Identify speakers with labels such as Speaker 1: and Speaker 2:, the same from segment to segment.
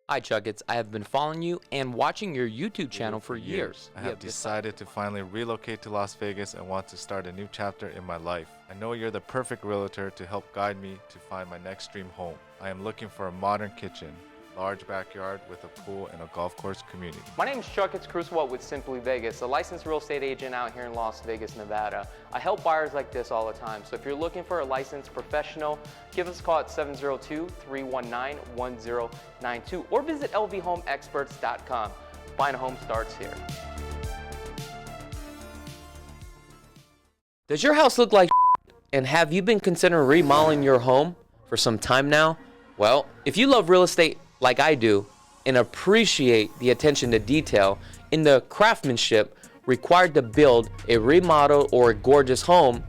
Speaker 1: Hi Chakits, I have been following you and watching your YouTube channel for years.
Speaker 2: I have decided to finally relocate to Las Vegas and want to start a new chapter in my life. I know you're the perfect realtor to help guide me to find my next dream home. I am looking for a modern kitchen, large backyard with a pool and a golf course community.
Speaker 1: My name is Chakits Krulsawat with Simply Vegas, a licensed real estate agent out here in Las Vegas, Nevada. I help buyers like this all the time, so if you're looking for a licensed professional, give us a call at 702-319-1092 or visit lvhomeexperts.com. Buying a home starts here. Does your house look like and have you been considering remodeling your home for some time now? Well, if you love real estate like I do and appreciate the attention to detail in the craftsmanship required to build a remodel or a gorgeous home,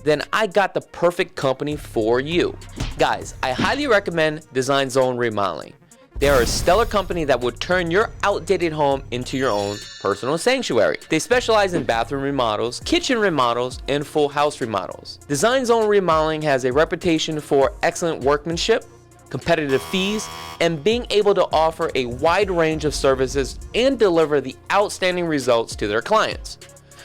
Speaker 1: then I got the perfect company for you. Guys, I highly recommend Design Zone Remodeling. They are a stellar company that will turn your outdated home into your own personal sanctuary. They specialize in bathroom remodels, kitchen remodels, and full house remodels. Design Zone Remodeling has a reputation for excellent workmanship, competitive fees, and being able to offer a wide range of services and deliver the outstanding results to their clients.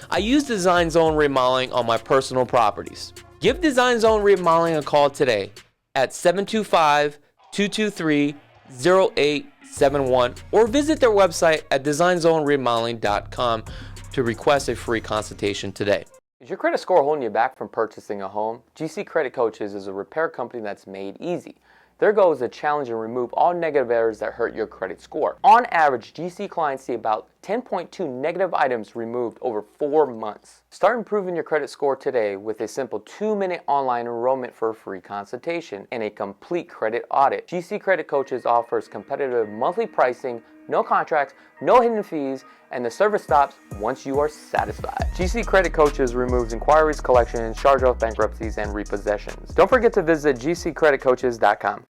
Speaker 1: I use Design Zone Remodeling on my personal properties. Give Design Zone Remodeling a call today at 725-223-0871 or visit their website at designzoneremodeling.com to request a free consultation today. Is your credit score holding you back from purchasing a home? GC Credit Coaches is a repair company that's made easy. Their goal is to challenge and remove all negative errors that hurt your credit score. On average, GC clients see about 10.2 negative items removed over 4 months. Start improving your credit score today with a simple 2-minute online enrollment for a free consultation and a complete credit audit. GC Credit Coaches offers competitive monthly pricing, no contracts, no hidden fees, and the service stops once you are satisfied. GC Credit Coaches removes inquiries, collections, charge-off bankruptcies, and repossessions. Don't forget to visit gccreditcoaches.com.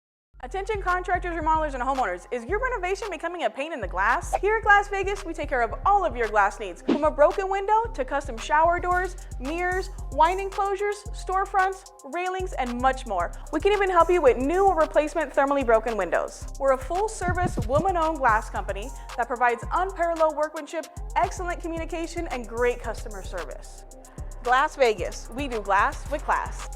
Speaker 3: Attention contractors, remodelers, and homeowners. Is your renovation becoming a pain in the glass? Here at Glass Vegas, we take care of all of your glass needs. From a broken window to custom shower doors, mirrors, winding closures, storefronts, railings, and much more. We can even help you with new or replacement thermally broken windows. We're a full-service, woman-owned glass company that provides unparalleled workmanship, excellent communication, and great customer service. Glass Vegas. We do glass with class.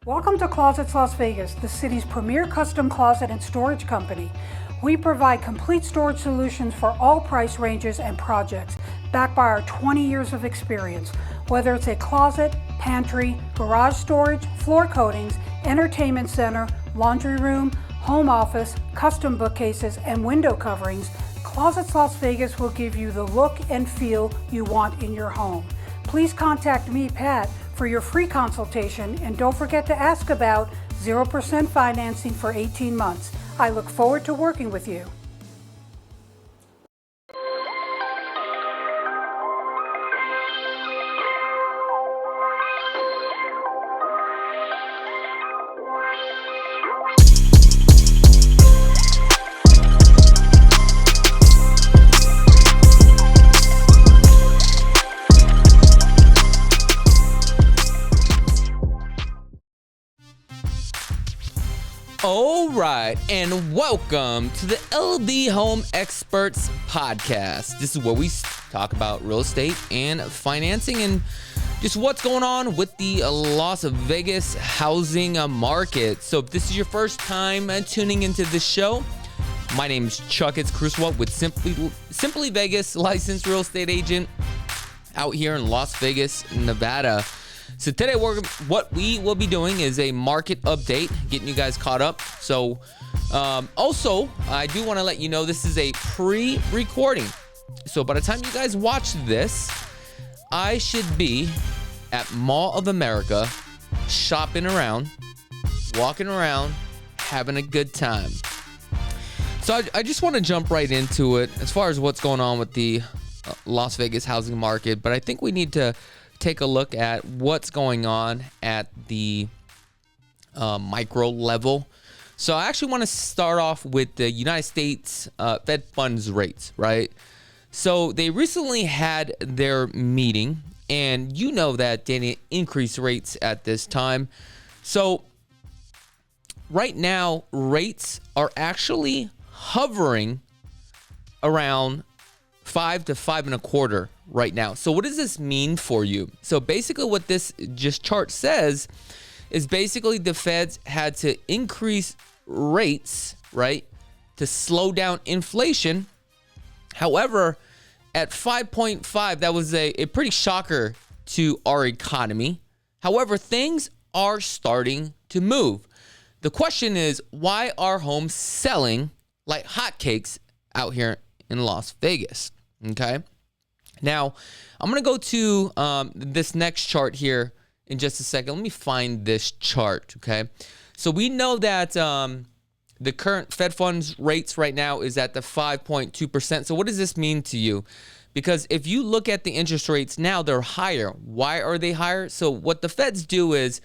Speaker 4: Welcome to Closets Las Vegas, the city's premier custom closet and storage company. We provide complete storage solutions for all price ranges and projects, backed by our 20 years of experience. Whether it's a closet, pantry, garage storage, floor coatings, entertainment center, laundry room, home office, custom bookcases, and window coverings, Closets Las Vegas will give you the look and feel you want in your home. Please contact me, Pat, for your free consultation, and don't forget to ask about 0% financing for 18 months. I look forward to working with you.
Speaker 1: All right, and welcome to the LV Home Experts Podcast. This is where we talk about real estate and financing and just what's going on with the Las Vegas housing market. So if this is your first time tuning into the show, my name is Chakits Krulsawat with Simply Vegas, licensed real estate agent out here in Las Vegas, Nevada. So today what we will be doing is a market update, getting you guys caught up. So also, I do want to let you know this is a pre-recording. So by the time you guys watch this, I should be at Mall of America, shopping around, walking around, having a good time. So I just want to jump right into it as far as what's going on with the Las Vegas housing market. But I think we need to take a look at what's going on at the micro level. So I actually want to start off with the United States Fed funds rates, right? So they recently had their meeting, and you know that they didn't increase rates at this time. So right now, rates are actually hovering around 5 to 5.25 right now. So what does this mean for you? So basically what this just chart says is basically the Feds had to increase rates, right, to slow down inflation. However, at 5.5, that was a pretty shocker to our economy. However, things are starting to move. The question is, why are homes selling like hotcakes out here in Las Vegas? Okay. Now, I'm going to go to this next chart here in just a second. Let me find this chart. Okay. So we know that the current Fed funds rates right now is at the 5.2%. So what does this mean to you? Because if you look at the interest rates now, they're higher. Why are they higher? So what the Feds do is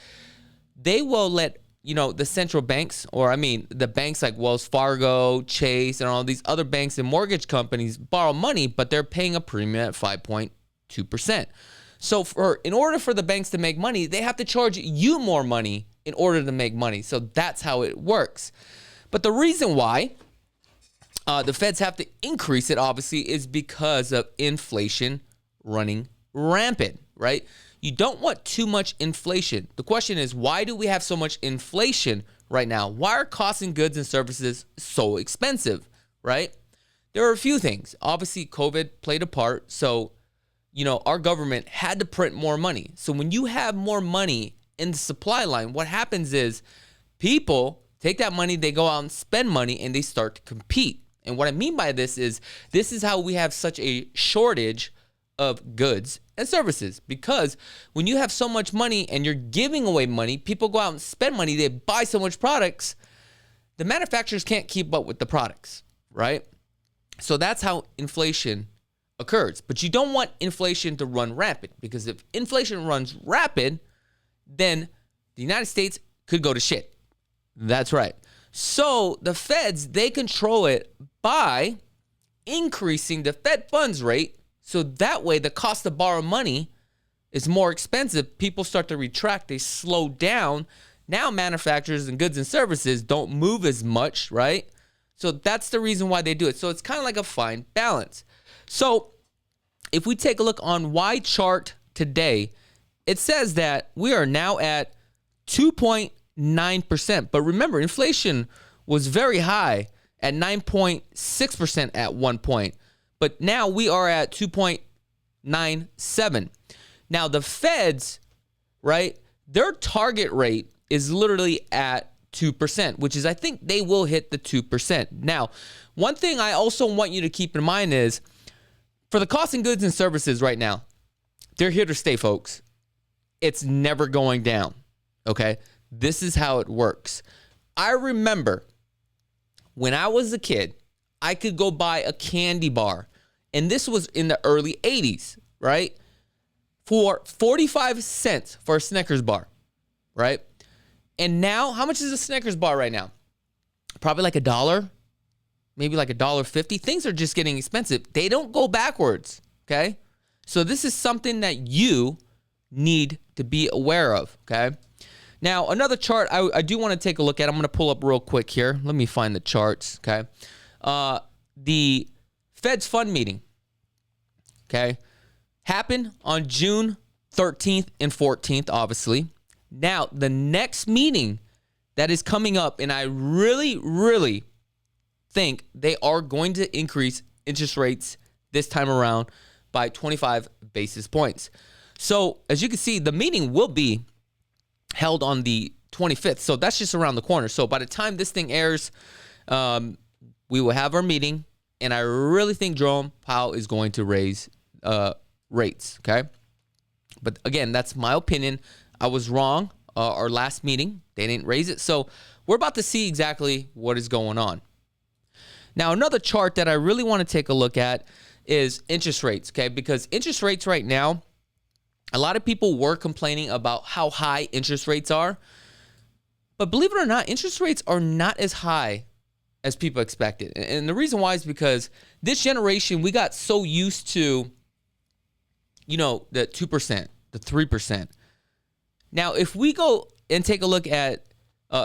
Speaker 1: they will let, the central banks, or the banks like Wells Fargo, Chase, and all these other banks and mortgage companies borrow money, but they're paying a premium at 5.2%. So in order for the banks to make money, they have to charge you more money in order to make money. So that's how it works. But the reason why the Feds have to increase it, obviously, is because of inflation running rampant, right? You don't want too much inflation. The question is, why do we have so much inflation right now? Why are costs and goods and services so expensive, right? There are a few things. Obviously, COVID played a part. So, our government had to print more money. So when you have more money in the supply line, what happens is people take that money, they go out and spend money, and they start to compete. And what I mean by this is how we have such a shortage of goods and services, because when you have so much money and you're giving away money, people go out and spend money, they buy so much products, the manufacturers can't keep up with the products, right? So that's how inflation occurs. But you don't want inflation to run rapid, because if inflation runs rapid, then the United States could go to shit. That's right. So the Feds, they control it by increasing the Fed funds rate. So that way the cost to borrow money is more expensive. People start to retract. They slow down. Now manufacturers and goods and services don't move as much, right? So that's the reason why they do it. So it's kind of like a fine balance. So if we take a look on Y chart today, it says that we are now at 2.9%. But remember, inflation was very high at 9.6% at one point. But now we are at 2.97. Now the Feds, right, their target rate is literally at 2%, which is, I think they will hit the 2%. Now, one thing I also want you to keep in mind is, for the cost and goods and services right now, they're here to stay, folks. It's never going down, okay? This is how it works. I remember when I was a kid, I could go buy a candy bar, and this was in the early 80s, right? For 45 cents for a Snickers bar, right? And now, how much is a Snickers bar right now? Probably like $1, maybe like $1.50. Things are just getting expensive. They don't go backwards, okay? So this is something that you need to be aware of, okay? Now, another chart I do want to take a look at. I'm going to pull up real quick here. Let me find the charts, okay? The Fed's fund meeting, okay, happened on June 13th and 14th, obviously. Now, the next meeting that is coming up, and I really, really think they are going to increase interest rates this time around by 25 basis points. So, as you can see, the meeting will be held on the 25th. So, that's just around the corner. So, by the time this thing airs, we will have our meeting, and I really think Jerome Powell is going to raise rates, okay? But again, that's my opinion. I was wrong. Our last meeting, they didn't raise it. So we're about to see exactly what is going on. Now, another chart that I really want to take a look at is interest rates, okay? Because interest rates right now, a lot of people were complaining about how high interest rates are. But believe it or not, interest rates are not as high as people expected. And the reason why is because this generation, we got so used to, the 2%, the 3%. Now, if we go and take a look at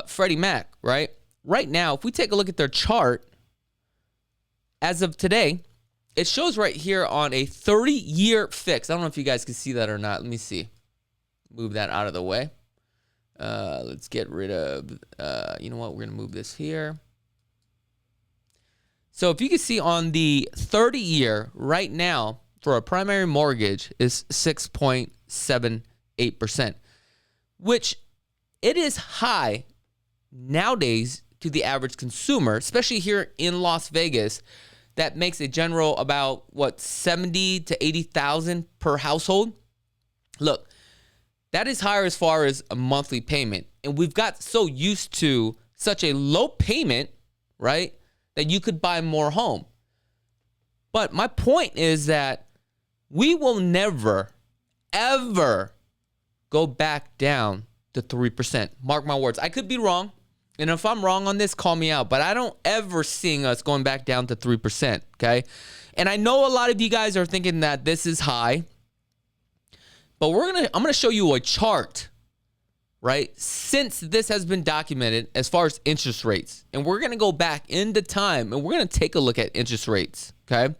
Speaker 1: Freddie Mac, right? Right now, if we take a look at their chart, as of today, it shows right here on a 30-year fix. I don't know if you guys can see that or not. Let me see. Move that out of the way. Let's get rid of, you know what? We're going to move this here. So if you can see on the 30-year right now for a primary mortgage is 6.78%, which it is high nowadays to the average consumer, especially here in Las Vegas, that makes a general about, what, 70 to 80,000 per household. Look, that is higher as far as a monthly payment. And we've got so used to such a low payment, right, that you could buy more home. But my point is that we will never, ever go back down to 3%. Mark my words. I could be wrong. And if I'm wrong on this, call me out. But I don't ever see us going back down to 3%, okay? And I know a lot of you guys are thinking that this is high. But I'm going to show you a chart, right, since this has been documented as far as interest rates. And we're going to go back into time, and we're going to take a look at interest rates, okay?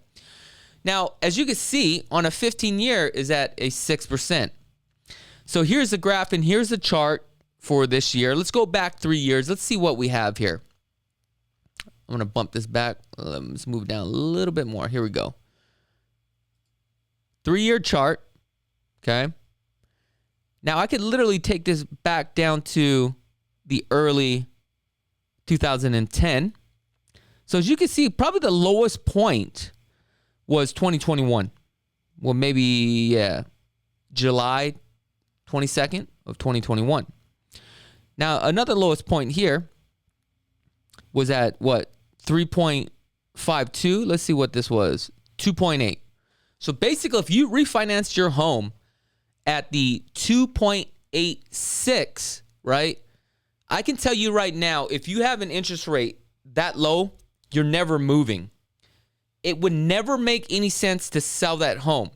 Speaker 1: Now, as you can see, on a 15-year is at a 6%. So here's the graph, and here's the chart for this year. Let's go back 3 years. Let's see what we have here. I'm going to bump this back. Let's move down a little bit more. Here we go. 3-year chart. Okay. Now I could literally take this back down to the early 2010. So as you can see, probably the lowest point was 2021. Well, maybe, yeah, July 22nd of 2021. Now, another lowest point here was at, what, 3.52? Let's see what this was, 2.8. So basically, if you refinanced your home at the 2.86, right, I can tell you right now, if you have an interest rate that low, you're never moving. It would never make any sense to sell that home,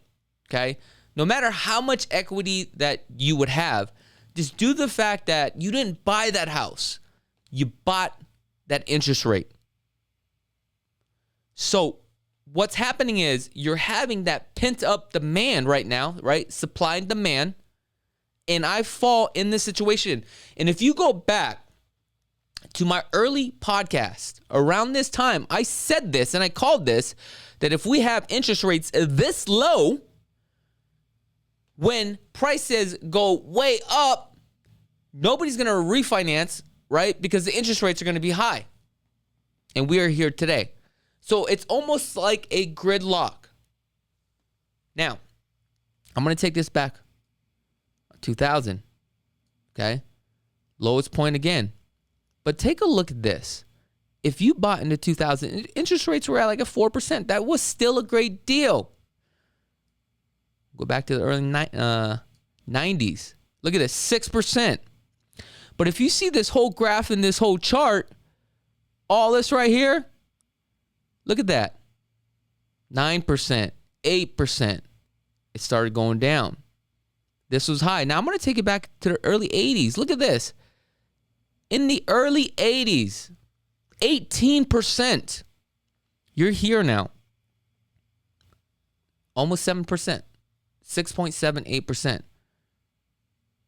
Speaker 1: okay? No matter how much equity that you would have, just due to the fact that you didn't buy that house. You bought that interest rate. So what's happening is you're having that pent up demand right now, right? Supply and demand. And I fall in this situation. And if you go back to my early podcast around this time, I said this and I called this, that if we have interest rates this low, when prices go way up, nobody's going to refinance, right? Because the interest rates are going to be high. And we are here today. So it's almost like a gridlock. Now, I'm going to take this back. 2000. Okay? Lowest point again. But take a look at this. If you bought into 2000, interest rates were at like a 4%. That was still a great deal. Go back to the early 90s. Look at this, 6%. But if you see this whole graph and this whole chart, all this right here, look at that. 9%, 8%. It started going down. This was high. Now I'm going to take it back to the early 80s. Look at this. In the early 80s, 18%. You're here now. Almost 7%. 6.78%.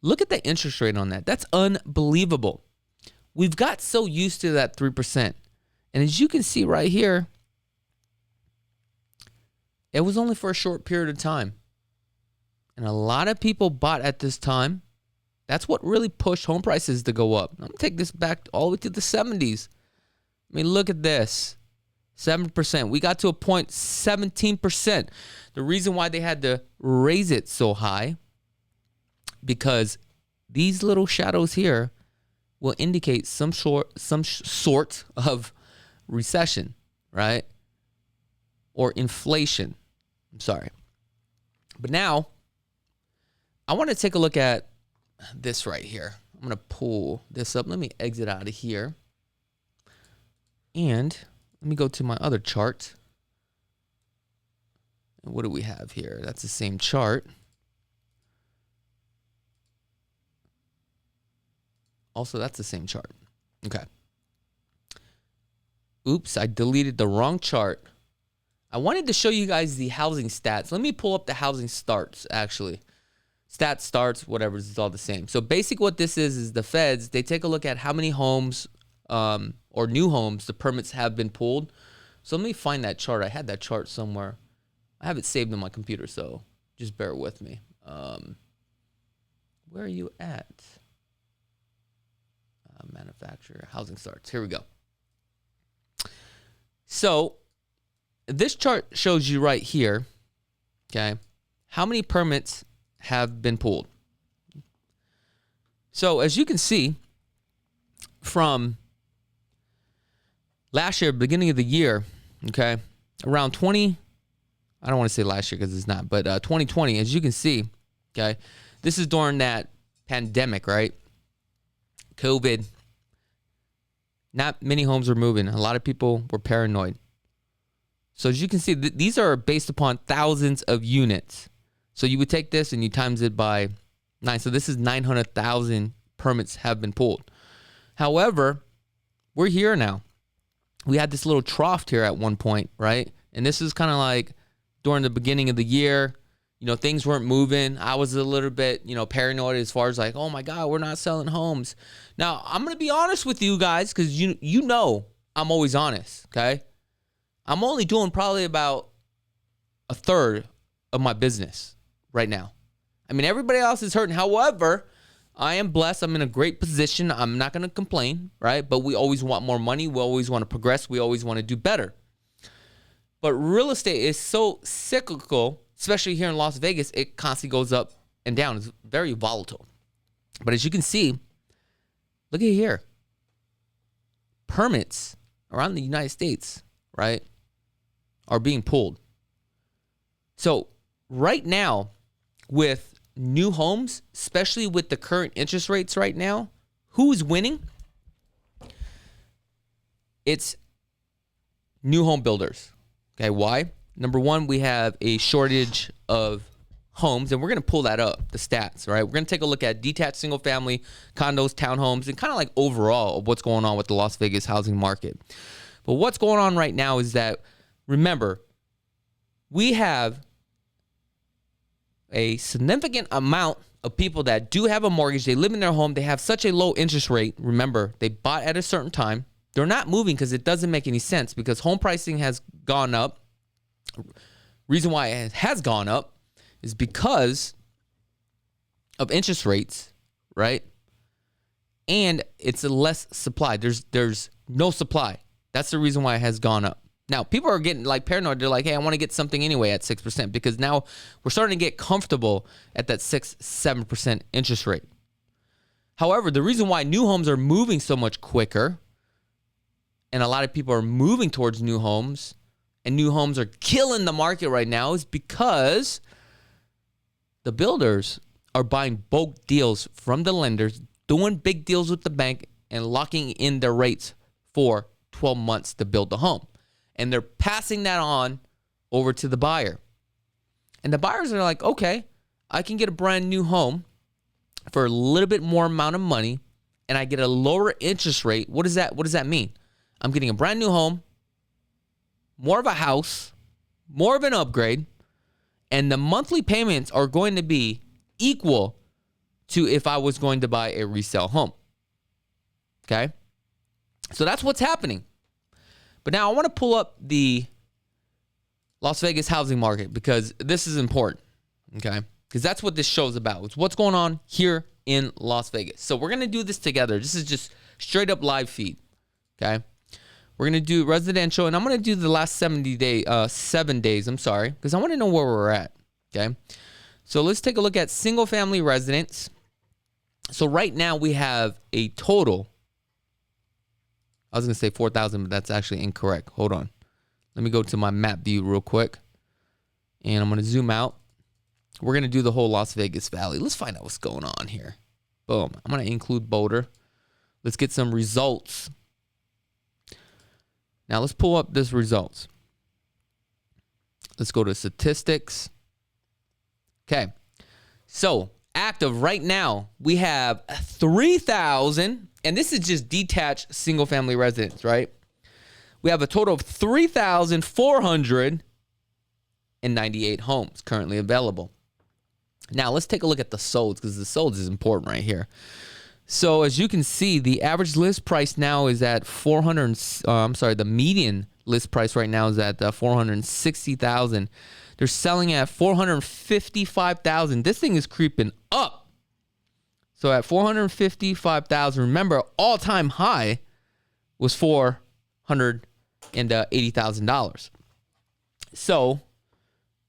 Speaker 1: Look at the interest rate on that. That's unbelievable. We've got so used to that 3%. And as you can see right here, it was only for a short period of time. And a lot of people bought at this time. That's what really pushed home prices to go up. I'm going to take this back all the way to the 70s. I mean, look at this. 7%. We got to a point, 17%. The reason why they had to raise it so high, because these little shadows here will indicate some sort of recession, right? Or inflation. I'm sorry. But now, I want to take a look at this right here. I'm going to pull this up. Let me exit out of here. And let me go to my other chart. And what do we have here? That's the same chart. Also, that's the same chart. Okay. Oops, I deleted the wrong chart. I wanted to show you guys the housing stats. Let me pull up the housing starts, actually. Stats, starts, whatever, it's all the same. So basic what this is the feds, they take a look at how many homes or new homes the permits have been pulled. So let me find that chart. I had that chart somewhere. I have it saved on my computer, so just bear with me. Where are you at? Manufacturer, housing starts. Here we go. So this chart shows you right here, okay, how many permits have been pulled. So as you can see, from last year, beginning of the year, okay, around I don't want to say last year because it's not, but 2020, as you can see, okay, this is during that pandemic, right? COVID. Not many homes were moving. A lot of people were paranoid. So as you can see, these are based upon thousands of units. So you would take this and you times it by 9. So this is 900,000 permits have been pulled. However, we're here now. We had this little trough here at one point, right? And this is kind of like during the beginning of the year, you know, things weren't moving. I was a little bit, you know, paranoid as far as like, oh my God, we're not selling homes. Now, I'm going to be honest with you guys because you know I'm always honest, okay? I'm only doing probably about a third of my business right now. I mean, everybody else is hurting. However, I am blessed. I'm in a great position. I'm not going to complain, right? But we always want more money. We always want to progress. We always want to do better. But real estate is so cyclical, especially here in Las Vegas. It constantly goes up and down. It's very volatile. But as you can see, look at here. Permits around the United States, right, are being pulled. So right now, with new homes, especially with the current interest rates right now, who is winning? It's new home builders. Okay, why? Number one, we have a shortage of homes, and we're going to pull that up, the stats, right? We're going to take a look at detached single-family condos, townhomes, and kind of like overall of what's going on with the Las Vegas housing market. But what's going on right now is that, remember, we have a significant amount of people that do have a mortgage. They live in their home. They have such a low interest rate. Remember, they bought at a certain time. They're not moving because it doesn't make any sense because home pricing has gone up. Reason why it has gone up is because of interest rates, right? And it's a less supply. There's no supply. That's the reason why it has gone up. Now, people are getting like paranoid. They're like, hey, I want to get something anyway at 6% because now we're starting to get comfortable at that 6-7% interest rate. However, the reason why new homes are moving so much quicker and a lot of people are moving towards new homes and new homes are killing the market right now is because the builders are buying bulk deals from the lenders, doing big deals with the bank and locking in their rates for 12 months to build the home. And they're passing that on over to the buyer. And the buyers are like, okay, I can get a brand new home for a little bit more amount of money and I get a lower interest rate. What does that mean? I'm getting a brand new home, more of a house, more of an upgrade, and the monthly payments are going to be equal to if I was going to buy a resale home. Okay? So that's what's happening. But now I want to pull up the Las Vegas housing market because this is important, okay? Because that's what this show's about. It's what's going on here in Las Vegas. So we're going to do this together. This is just straight up live feed, okay? We're going to do residential, and I'm going to do the last 7 days, because I want to know where we're at, okay? So let's take a look at single-family residents. So right now we have a total, I was going to say 4,000, but that's actually incorrect. Hold on. Let me go to my map view real quick, and I'm going to zoom out. We're going to do the whole Las Vegas Valley. Let's find out what's going on here. Boom. I'm going to include Boulder. Let's get some results. Now let's pull up this results. Let's go to statistics. Okay. So active right now, we have 3,000, and this is just detached single family residents, right? we have a total of 3,498 homes currently available. Now, let's take a look at the solds, because the solds is important right here. So, as you can see, the average list price now is at the median list price right now is at $460,000. They're selling at $455,000. This thing is creeping up. So at $455,000, remember, all-time high was $480,000. So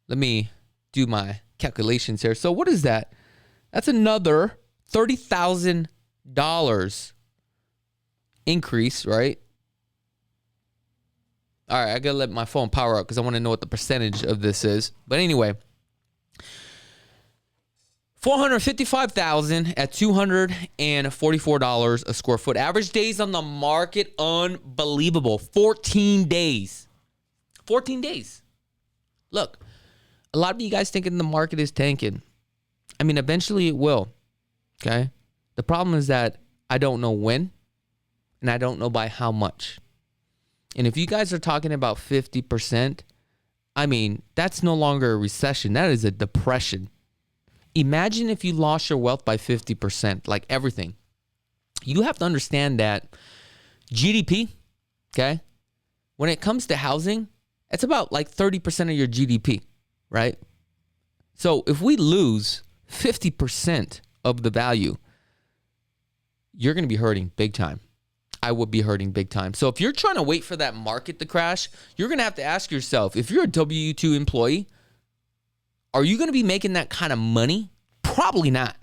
Speaker 1: let me do my calculations here. So what is that? That's another $30,000 increase, right? All right, I got to let my phone power up because I want to know what the percentage of this is. But anyway, $455,000 at $244 a square foot. Average days on the market, unbelievable. 14 days. 14 days. Look, a lot of you guys thinking the market is tanking. I mean, eventually it will. Okay? The problem is that I don't know when, and I don't know by how much. And if you guys are talking about 50%, I mean, that's no longer a recession. That is a depression. Imagine if you lost your wealth by 50%, like everything. You have to understand that GDP, okay, when it comes to housing, it's about like 30% of your GDP, right? So if we lose 50% of the value, you're going to be hurting big time. I would be hurting big time. So if you're trying to wait for that market to crash, you're going to have to ask yourself, if you're a W-2 employee, are you going to be making that kind of money? Probably not.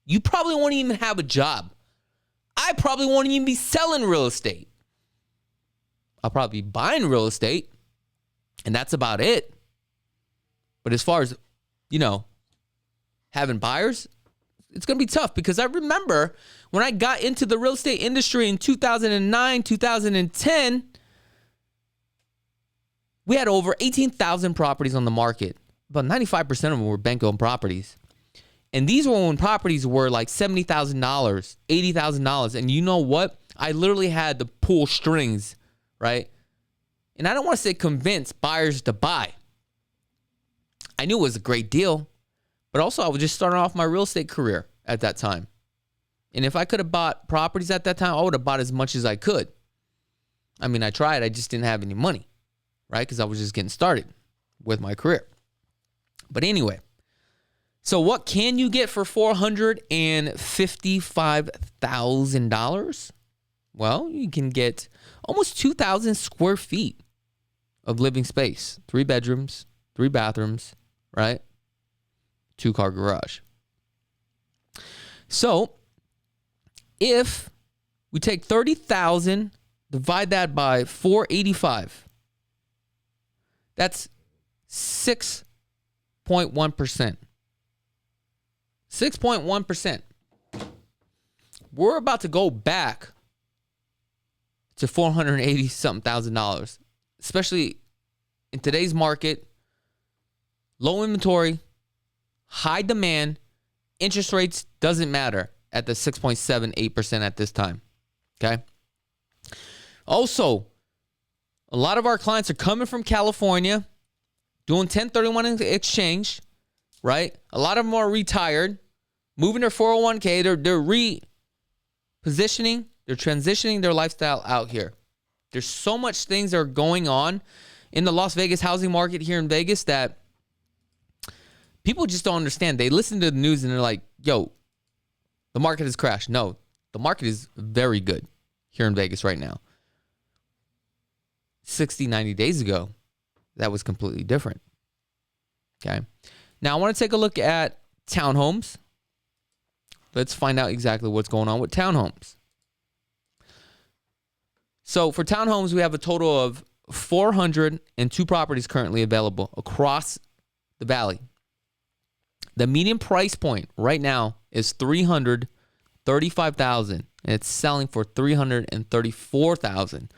Speaker 1: You probably won't even have a job. I probably won't even be selling real estate. I'll probably be buying real estate, and that's about it. But as far as, having buyers, it's going to be tough, because I remember when I got into the real estate industry in 2009, 2010, we had over 18,000 properties on the market. About 95% of them were bank-owned properties. And these were when properties were like $70,000, $80,000. And you know what? I literally had to pull strings, right? And I don't want to say convince buyers to buy. I knew it was a great deal, but also I was just starting off my real estate career at that time. And if I could have bought properties at that time, I would have bought as much as I could. I mean, I tried. I just didn't have any money, right? Because I was just getting started with my career. But anyway, so what can you get for $455,000? Well, you can get almost 2,000 square feet of living space. 3 bedrooms, 3 bathrooms, right? 2-car garage. So if we take 30,000, divide that by 485, that's 6.1%. 6.1%. We're about to go back to $480,000, especially in today's market. Low inventory, high demand, interest rates doesn't matter at the 6.78% at this time. Okay. Also, a lot of our clients are coming from California, doing 1031 exchange, right? A lot of them are retired, moving their 401k. They're repositioning, they're transitioning their lifestyle out here. There's so much things that are going on in the Las Vegas housing market here in Vegas that people just don't understand. They listen to the news and they're like, yo, the market has crashed. No, the market is very good here in Vegas right now. 60, 90 days ago, that was completely different. Okay. Now I want to take a look at townhomes. Let's find out exactly what's going on with townhomes. So for townhomes, we have a total of 402 properties currently available across the valley. The median price point right now is $335,000, and it's selling for $334,000.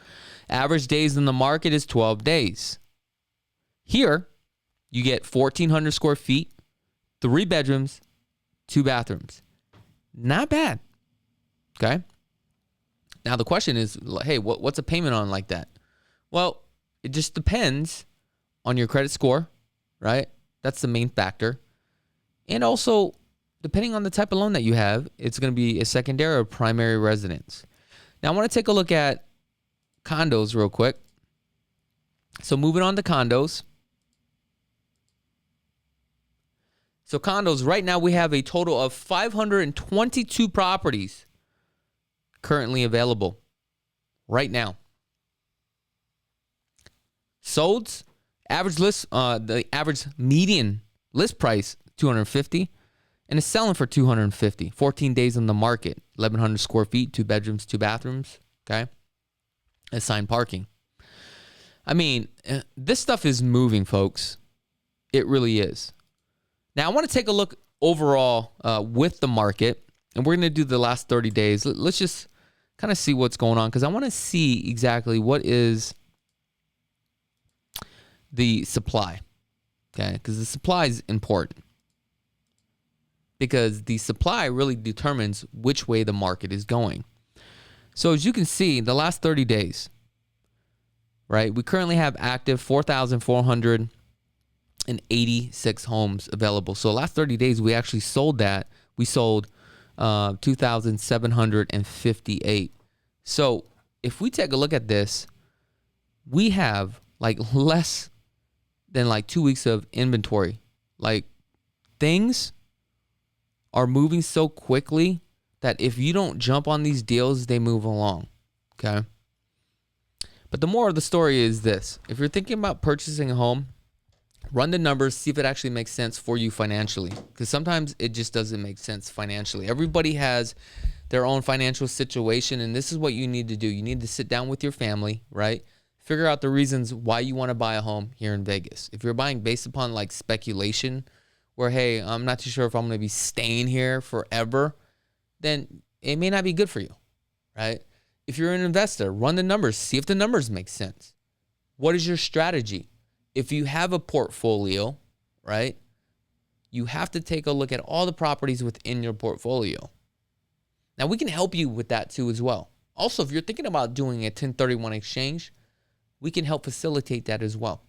Speaker 1: Average days in the market is 12 days. Here, you get 1,400 square feet, 3 bedrooms, 2 bathrooms. Not bad. Okay. Now the question is, hey, what's a payment on like that? Well, it just depends on your credit score, right? That's the main factor. And also, depending on the type of loan that you have, it's going to be a secondary or primary residence. Now, I want to take a look at condos real quick. So moving on to condos. So condos, right now we have a total of 522 properties currently available right now. Solds, the average median list price, $250, and it's selling for $250. 14 days on the market, 1,100 square feet, 2 bedrooms, 2 bathrooms, okay? Assigned parking. I mean, this stuff is moving, folks. It really is. Now, I want to take a look overall with the market, and we're going to do the last 30 days. Let's just kind of see what's going on, because I want to see exactly what is the supply, okay? Because the supply is important, because the supply really determines which way the market is going. So as you can see, the last 30 days, right, we currently have active 4,486 homes available. So the last 30 days, we actually sold that. We sold 2,758. So if we take a look at this, we have like less than like 2 weeks of inventory. Like, things are moving so quickly that if you don't jump on these deals, they move along, okay? But the moral of the story is this. If you're thinking about purchasing a home, run the numbers, see if it actually makes sense for you financially, because sometimes it just doesn't make sense financially. Everybody has their own financial situation, and this is what you need to do. You need to sit down with your family, right? Figure out the reasons why you want to buy a home here in Vegas. If you're buying based upon like speculation, where, hey, I'm not too sure if I'm going to be staying here forever, then it may not be good for you, right? If you're an investor, run the numbers, see if the numbers make sense. What is your strategy? If you have a portfolio, right, you have to take a look at all the properties within your portfolio. Now, we can help you with that too as well. Also, if you're thinking about doing a 1031 exchange, we can help facilitate that as well.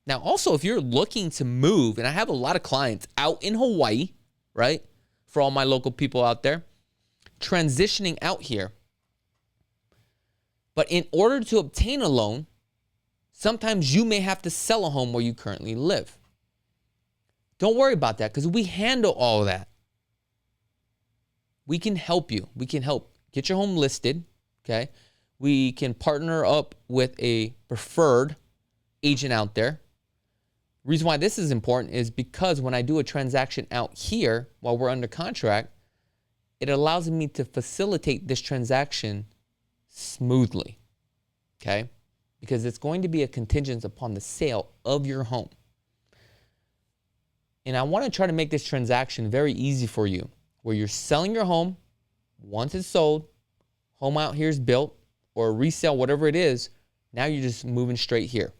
Speaker 1: Now, also, if you're looking to move, and I have a lot of clients out in Hawaii, right, for all my local people out there, transitioning out here. But in order to obtain a loan, sometimes you may have to sell a home where you currently live. Don't worry about that, because we handle all of that. We can help you. We can help get your home listed, okay? We can partner up with a preferred agent out there. Reason why this is important is because when I do a transaction out here while we're under contract, it allows me to facilitate this transaction smoothly, okay? Because it's going to be a contingent upon the sale of your home. And I want to try to make this transaction very easy for you, where you're selling your home, once it's sold, home out here is built, or resale, whatever it is, now you're just moving straight here.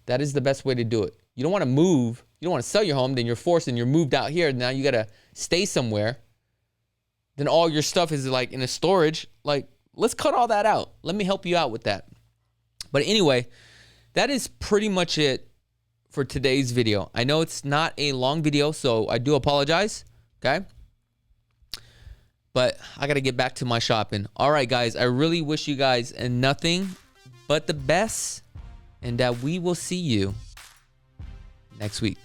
Speaker 1: That is the best way to do it. You don't want to move, you don't want to sell your home, then you're forced and you're moved out here, now you got to stay somewhere. Then all your stuff is like in a storage. Like, let's cut all that out. Let me help you out with that. But anyway, that is pretty much it for today's video. I know it's not a long video, so I do apologize, okay? But I got to get back to my shopping. All right, guys, I really wish you guys nothing but the best, and that we will see you next week.